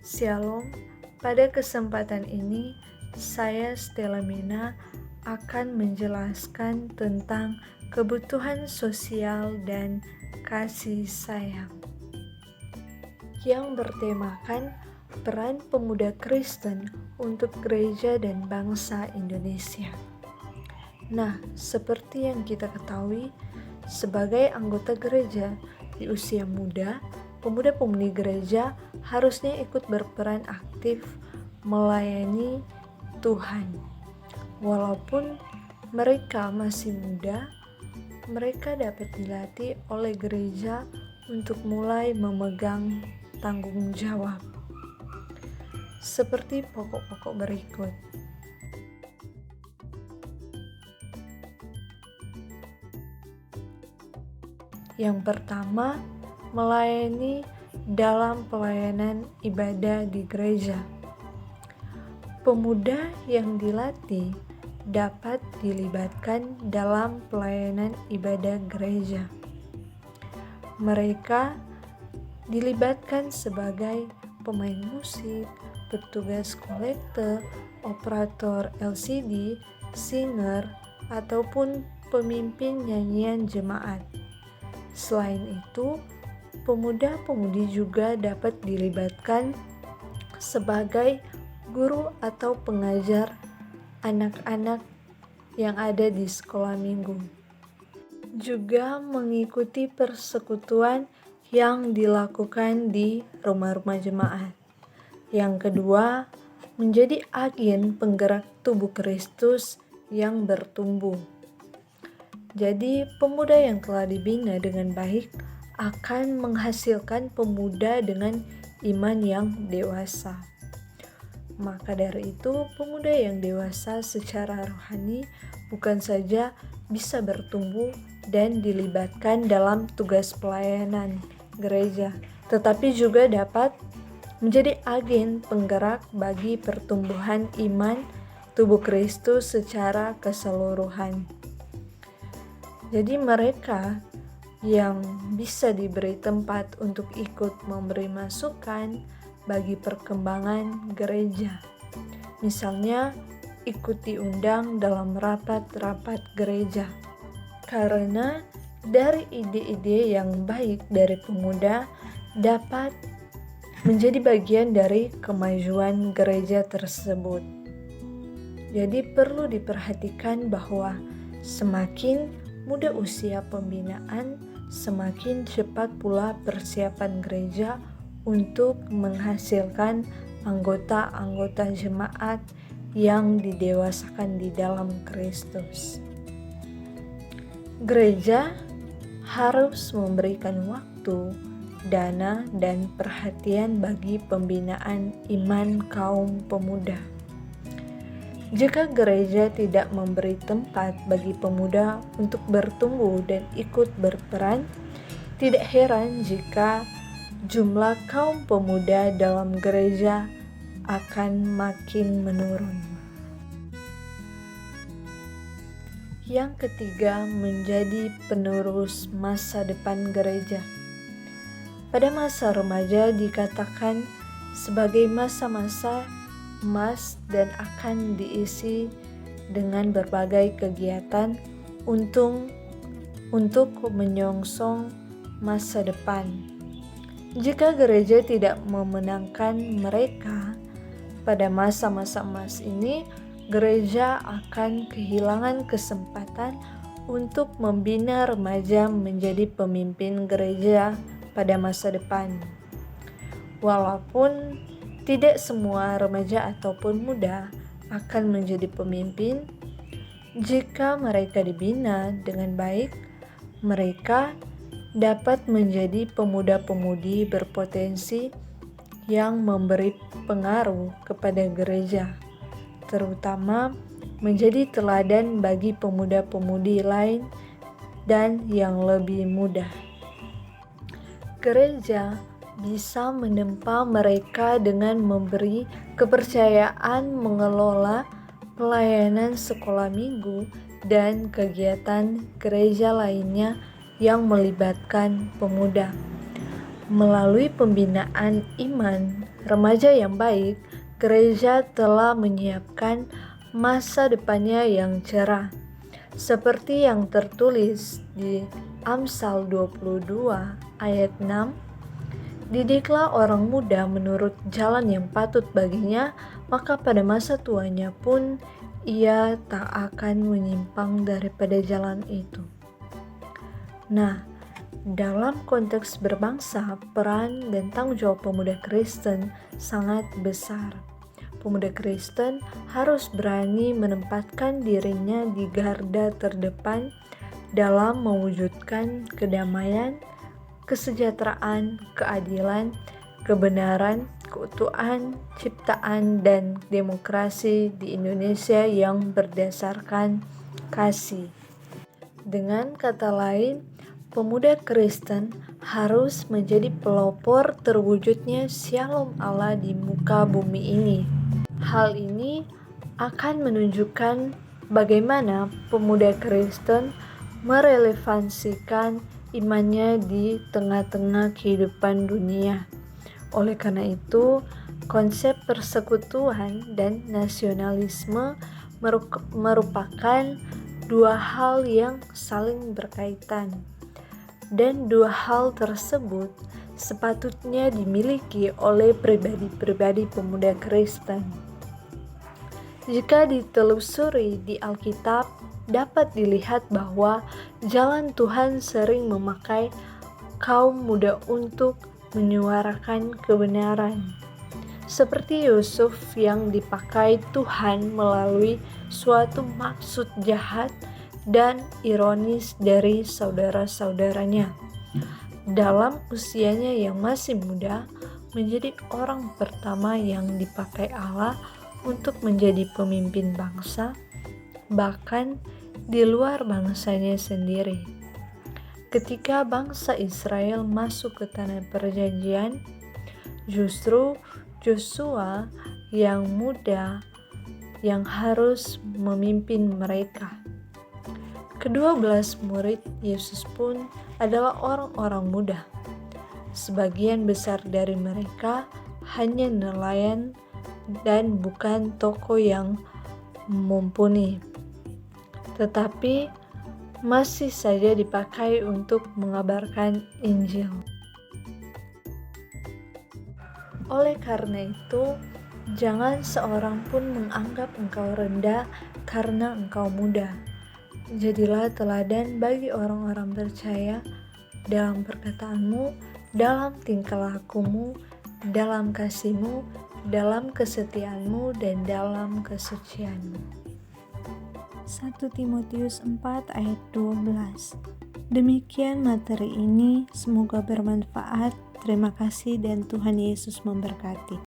Shalom, pada kesempatan ini saya Stella Mina akan menjelaskan tentang kebutuhan sosial dan kasih sayang yang bertemakan peran pemuda Kristen untuk gereja dan bangsa Indonesia. Nah, seperti yang kita ketahui, sebagai anggota gereja di usia muda, pemuda-pemudi gereja harusnya ikut berperan aktif melayani Tuhan. Walaupun mereka masih muda, mereka dapat dilatih oleh gereja untuk mulai memegang tanggung jawab. Seperti pokok-pokok berikut. Yang pertama, melayani dalam pelayanan ibadah di gereja. Pemuda yang dilatih dapat dilibatkan dalam pelayanan ibadah gereja. Mereka dilibatkan sebagai pemain musik, petugas kolekte, operator LCD, singer, ataupun pemimpin nyanyian jemaat. Selain itu, pemuda-pemudi juga dapat dilibatkan sebagai guru atau pengajar anak-anak yang ada di sekolah minggu. Juga mengikuti persekutuan yang dilakukan di rumah-rumah jemaat. Yang kedua, menjadi agen penggerak tubuh Kristus yang bertumbuh. Jadi, pemuda yang telah dibina dengan baik akan menghasilkan pemuda dengan iman yang dewasa. Maka dari itu, pemuda yang dewasa secara rohani bukan saja bisa bertumbuh dan dilibatkan dalam tugas pelayanan gereja, tetapi juga dapat menjadi agen penggerak bagi pertumbuhan iman tubuh Kristus secara keseluruhan. Jadi mereka yang bisa diberi tempat untuk ikut memberi masukan bagi perkembangan gereja. Misalnya, ikut diundang dalam rapat-rapat gereja. Karena dari ide-ide yang baik dari pemuda dapat menjadi bagian dari kemajuan gereja tersebut. Jadi perlu diperhatikan bahwa semakin muda usia pembinaan, semakin cepat pula persiapan gereja untuk menghasilkan anggota-anggota jemaat yang didewasakan di dalam Kristus. Gereja harus memberikan waktu, dana, dan perhatian bagi pembinaan iman kaum pemuda. Jika gereja tidak memberi tempat bagi pemuda untuk bertumbuh dan ikut berperan, tidak heran jika jumlah kaum pemuda dalam gereja akan makin menurun. Yang ketiga, menjadi penerus masa depan gereja. Pada masa remaja dikatakan sebagai masa-masa emas dan akan diisi dengan berbagai kegiatan untuk menyongsong masa depan. Jika gereja tidak memenangkan mereka pada masa-masa emas ini, gereja akan kehilangan kesempatan untuk membina remaja menjadi pemimpin gereja pada masa depan. Walaupun tidak semua remaja ataupun muda akan menjadi pemimpin, jika mereka dibina dengan baik, mereka dapat menjadi pemuda-pemudi berpotensi yang memberi pengaruh kepada gereja, terutama menjadi teladan bagi pemuda-pemudi lain dan yang lebih muda. Gereja bisa menempa mereka dengan memberi kepercayaan mengelola pelayanan sekolah minggu dan kegiatan gereja lainnya yang melibatkan pemuda. Melalui pembinaan iman remaja yang baik, gereja telah menyiapkan masa depannya yang cerah. Seperti yang tertulis di Amsal 22 ayat 6, "Didiklah orang muda menurut jalan yang patut baginya, maka pada masa tuanya pun ia tak akan menyimpang daripada jalan itu." Nah, dalam konteks berbangsa, peran dan tanggung jawab pemuda Kristen sangat besar. Pemuda Kristen harus berani menempatkan dirinya di garda terdepan dalam mewujudkan kedamaian, kesejahteraan, keadilan, kebenaran, keutuhan, ciptaan, dan demokrasi di Indonesia yang berdasarkan kasih. Dengan kata lain, pemuda Kristen harus menjadi pelopor terwujudnya Shalom Allah di muka bumi ini. Hal ini akan menunjukkan bagaimana pemuda Kristen merelevansikan imannya di tengah-tengah kehidupan dunia. Oleh karena itu, konsep persekutuan dan nasionalisme merupakan dua hal yang saling berkaitan, dan dua hal tersebut sepatutnya dimiliki oleh pribadi-pribadi pemuda Kristen. Jika ditelusuri di Alkitab, dapat dilihat bahwa jalan Tuhan sering memakai kaum muda untuk menyuarakan kebenaran. Seperti Yusuf yang dipakai Tuhan melalui suatu maksud jahat dan ironis dari saudara-saudaranya. Dalam usianya yang masih muda, menjadi orang pertama yang dipakai Allah untuk menjadi pemimpin bangsa, bahkan di luar bangsanya sendiri. Ketika bangsa Israel masuk ke tanah perjanjian, justru Yosua yang muda yang harus memimpin mereka. Kedua belas murid Yesus pun adalah orang-orang muda. Sebagian besar dari mereka hanya nelayan dan bukan tokoh yang mumpuni, tetapi masih saja dipakai untuk mengabarkan Injil. Oleh karena itu, jangan seorang pun menganggap engkau rendah karena engkau muda. Jadilah teladan bagi orang-orang percaya dalam perkataanmu, dalam tingkah lakumu, dalam kasihmu, dalam kesetiaanmu, dan dalam kesucianmu. 1 Timotius 4 ayat 12. Demikian materi ini, semoga bermanfaat. Terima kasih dan Tuhan Yesus memberkati.